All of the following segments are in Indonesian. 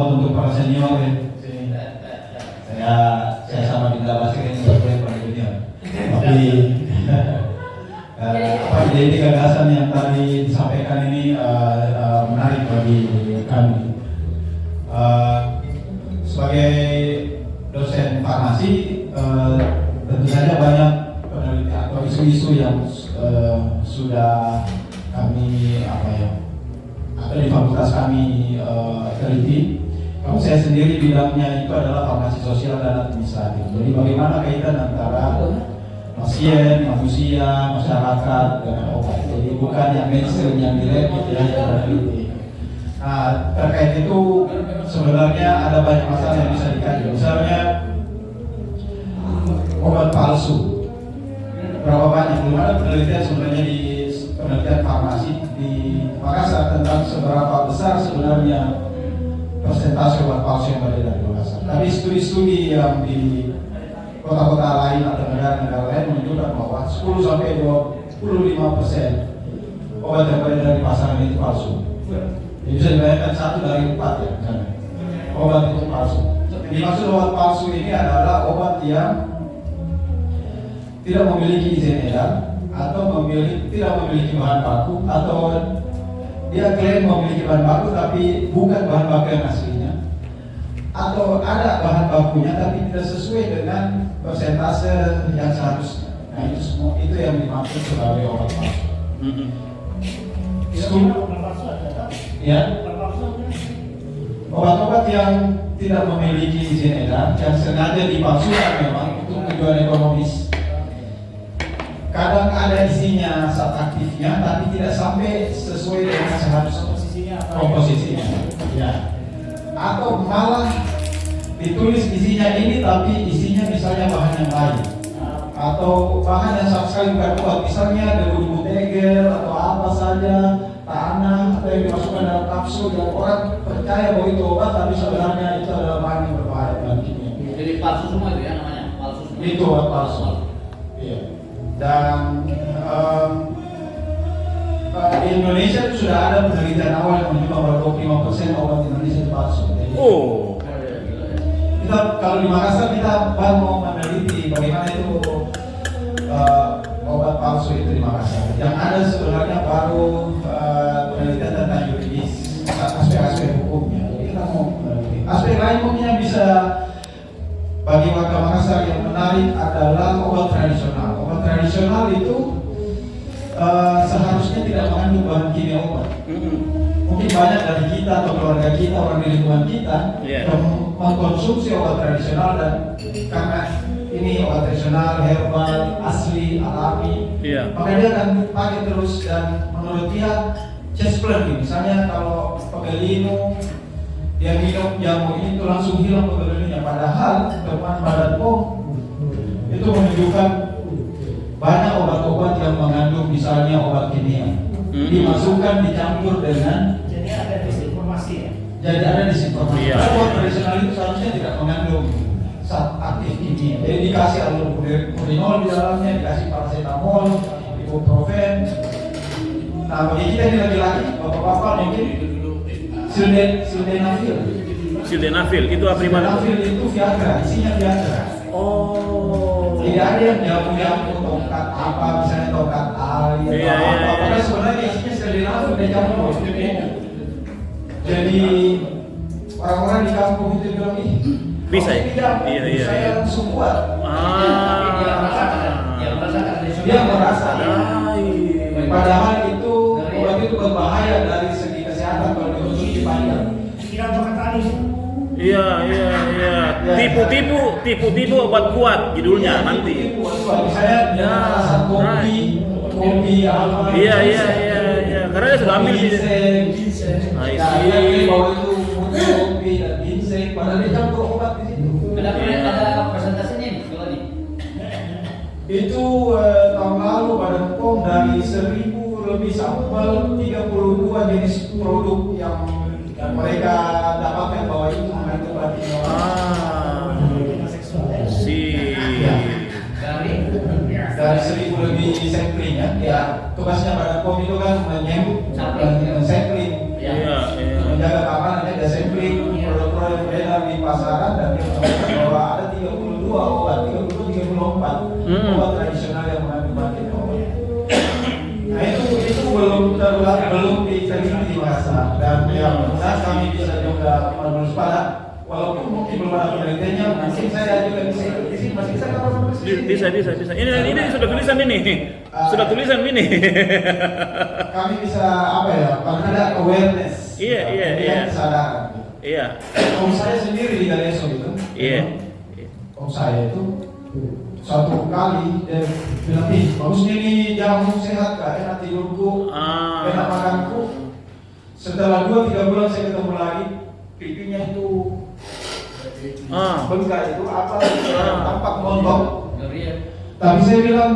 maaf untuk para senior ya. Saya sama Dinda Basir ini sebagai para junior. Tapi jadi gagasan yang tadi disampaikan ini menarik bagi kami. Sebagai dosen farmasi, tentu saja banyak penelitian atau isu-isu yang sudah kami ada di fakultas kami teliti. Kalau saya sendiri bidangnya itu adalah farmasi sosial dan administratif. Jadi bagaimana kaitan antara pasien, manusia, masyarakat dengan obat. Jadi bukan yang mainstream yang direct gitu ya, yang peneliti. Nah, terkait itu sebenarnya ada banyak masalah yang bisa dikaji. Misalnya obat palsu. Berapa banyak? Belum ada penelitian sebenarnya di penelitian farmasi di Makassar tentang seberapa besar sebenarnya persentase obat palsu yang beredar di Makassar. Tapi studi-studi yang di kota-kota lain atau negara-negara lain menunjukkan bahwa 10-25% obat yang beredar di pasaran itu palsu. Jadi bisa dibayangkan 1 dari 4 ya, misalnya. Obat itu palsu. Dimaksud obat palsu ini adalah obat yang tidak memiliki izin edar atau tidak memiliki bahan baku, atau dia klaim memiliki bahan baku tapi bukan bahan baku yang aslinya, atau ada bahan bakunya tapi tidak sesuai dengan persentase yang seharusnya. Nah itu semua itu yang dimaksud sebagai obat palsu. Ya, obat-obat yang tidak memiliki izin edar yang sengaja dipalsukan memang untuk tujuan ekonomis. Kadang ada isinya zat aktifnya tapi tidak sampai sesuai dengan seharusnya komposisinya. Ya. Atau malah ditulis isinya ini tapi isinya misalnya bahan yang lain, atau bahan yang sama sekali bukan obat, misalnya debu tegel atau apa saja, tanah atau yang dimasukkan dalam kapsul yang orang percaya bahwa itu obat tapi sebenarnya itu adalah bahan yang berbahaya bagi kimia. Jadi palsu semua itu ya namanya, palsu semua. Itu obat palsu. Iya. Dan di Indonesia itu sudah ada penelitian awal yang menunjukkan bahwa 25% obat Indonesia itu palsu. Jadi, kita kalau di Makassar kita baru mau meneliti bagaimana itu obat palsu itu di Makassar. Yang ada sebenarnya baru penelitian tentang yuridis, aspek-aspek hukumnya. Jadi kita mau meneliti. Aspek lain mungkin yang bisa bagi warga Makassar yang menarik adalah obat tradisional. Obat tradisional itu seharusnya tidak mengandung bahan kimia obat. Mungkin banyak dari kita atau keluarga kita, orang di lingkungan kita yang mengkonsumsi obat tradisional, dan karena ini obat tradisional, herbal, asli, alami, maka dia akan pakai terus, dan menurut dia chest pain, misalnya kalau pegelinu dia minum jamu ini itu langsung hilang pegelunya. Padahal temuan Badan POM itu menunjukkan banyak obat-obat yang mengandung misalnya obat kimia dimasukkan dicampur dengan, jadi ada disinformasi ya. Jadi ada disinformasi. Obat tradisional itu seharusnya tidak mengandung zat aktif kimia. Jadi dikasih allopurinol di dalamnya, dikasih paracetamol, ibuprofen. Nah bagi kita ini lagi-lagi bapak-bapak mungkin Sildenafil itu apa? Sildenafil itu Viagra, isinya Viagra. Tidak ada yang jamu-jamu tongkat apa, misalnya tongkat ali atau apa. Karena sebenarnya isinya Sildenafil dan jamu. Jadi orang-orang di kampung itu bilang nih bisa ya? Saya langsung kuat. Dia merasa. Padahal itu obat itu berbahaya dari segi kesehatan kalau dikonsumsi panjang. Iya. Tipu-tipu obat kuat judulnya nanti. Misalnya rasa kopi apa. Iya. Karena dia sudah ambil di bahwa itu kopi dan ginseng, padahal dia campur obat di situ. Ada presentasinya nih kalau nih. Itu tahun lalu Badan POM dari 1000 lebih sampel 32 jenis produk yang mereka dapatkan bahwa itu mengandung bahan kimia. Dari 1000 lebih sampling ya. Tugasnya Badan POM itu kan sampling, menjaga keamanan, ada sampling produk-produk yang beredar di pasaran dan dia mengatakan bahwa ada 32 obat, 34 obat tradisional yang mengandung bahan obat. Nah itu belum diteliti di masa, dan yang mudah kami bisa juga berwaspada. Walaupun mungkin belum ada penelitiannya, mungkin saya juga di sini masih bisa kalau Bisa. Ini sudah tulisan ini. Sudah tulisan ini. Kami bisa apa ya? Paling ada awareness. Iya. Kesadaran. Iya. Om saya sendiri di Galeso itu. Iya. Om saya itu satu kali dia bilang, ih bagusnya ini jamu sehat kak, enak tidurku, enak makanku. Setelah 2-3 bulan saya ketemu lagi, pipinya itu bengkak itu apa? Tampak montok. Tapi saya bilang,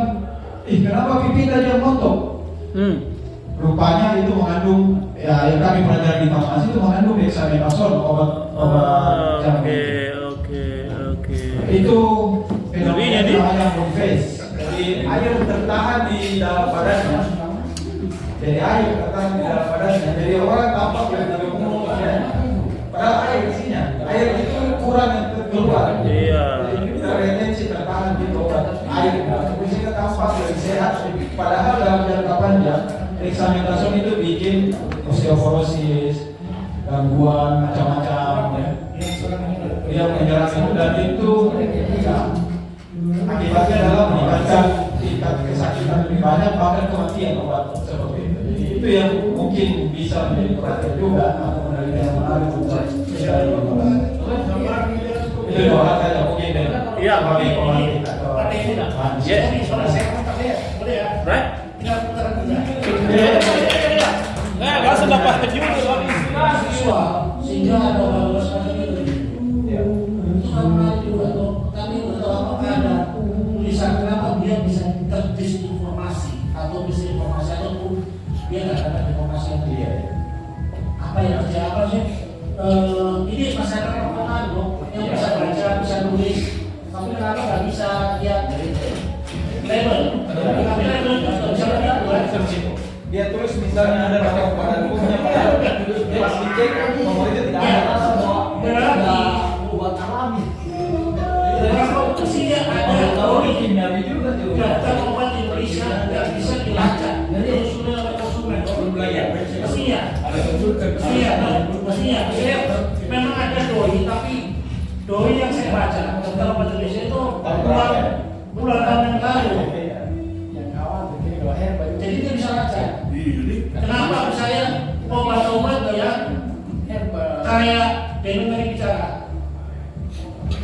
kenapa pipi tadi yang montok? Rupanya itu mengandung, ya yang kami pelajari di farmasi itu mengandung dexamethasone, obat jamu. Oke. Itu Jadi namanya face. Jadi air tertahan di dalam badannya. Jadi orang tampak lebih gemuk ya. Padahal air isinya, air itu kurang yang keluar. Iya. Jadi retensi tertahan di obat air. Sehingga tampak lebih sehat. Padahal dalam jangka panjang, dexamethasone itu bikin osteoporosis, gangguan macam-macam ya. Dia menyerang itu dan itu akibatnya adalah meningkatkan tingkat kesakitan lebih banyak, bahkan kematian obat seperti itu. Itu yang mungkin bisa menjadi perhatian juga atau penelitian yang menarik untuk itu doa saja mungkin Iya, bagi pemakai atau Boleh ya? Right? Tinggal putaran juga. Nah, langsung dapat judul Siswa sehingga ada orang semacam itu. Itu menarik juga tuh. Kami tahu apakah ada tulisan kenapa dia bisa terdisinformasi atau misinformasi ataupun dia nggak dapat informasi yang dia. Apa yang terjadi apa sih? Ini masyarakat orang loh yang bisa baca, bisa nulis, tapi kenapa nggak bisa lihat label? Kami label bisa lihat dia tulis misalnya ada nama kepada hukumnya padahal pas dicek nomor itu tidak ada. Berarti obat alami. berapa usia ada Tahu kimia juga tuh. daftar obat Indonesia nggak bisa dilacak dari konsumen oleh konsumen. Mestinya, saya memang ada doi, tapi doi yang saya baca daftar obat Indonesia itu bulan tahun yang lalu. Jadi dia bisa lacak. Kenapa saya obat-obat yang kayak Deno tadi bicara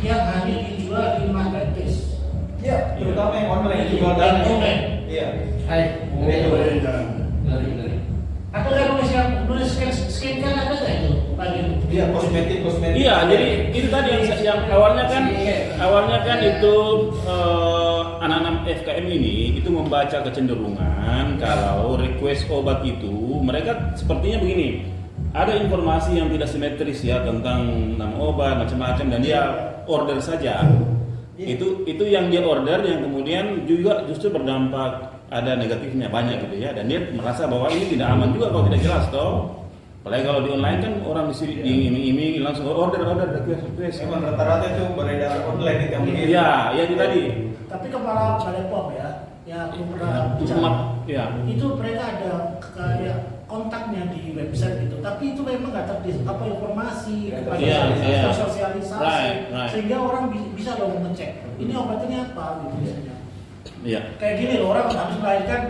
yang hanya dijual di marketplace? Iya, terutama yang online jual Dan online. Iya. Dari. Atau kan nulis scan kan ada nggak itu lagi? Iya, kosmetik. Iya, jadi itu tadi yang awalnya kan itu anak-anak FKM ini itu membaca kecenderungan kalau request obat itu mereka sepertinya begini, ada informasi yang tidak simetris ya tentang nama obat macam-macam dan dia order saja. Itu yang dia order yang kemudian juga justru berdampak ada negatifnya banyak gitu ya, dan dia merasa bahwa ini tidak aman juga kalau tidak jelas toh. Apalagi kalau di online kan orang diiming-iming langsung order request. Memang rata-rata itu beredar online itu yang begini. Iya, itu tadi. Tapi kepala Balai POM ya aku pernah bicara. Ya. Itu mereka ada kayak kontaknya di website gitu. Tapi itu memang nggak terdisk apa informasi kepada sosialisasi, sehingga orang bisa loh ngecek ini obat ini apa gitu biasanya. Iya. Kayak gini loh, orang habis melahirkan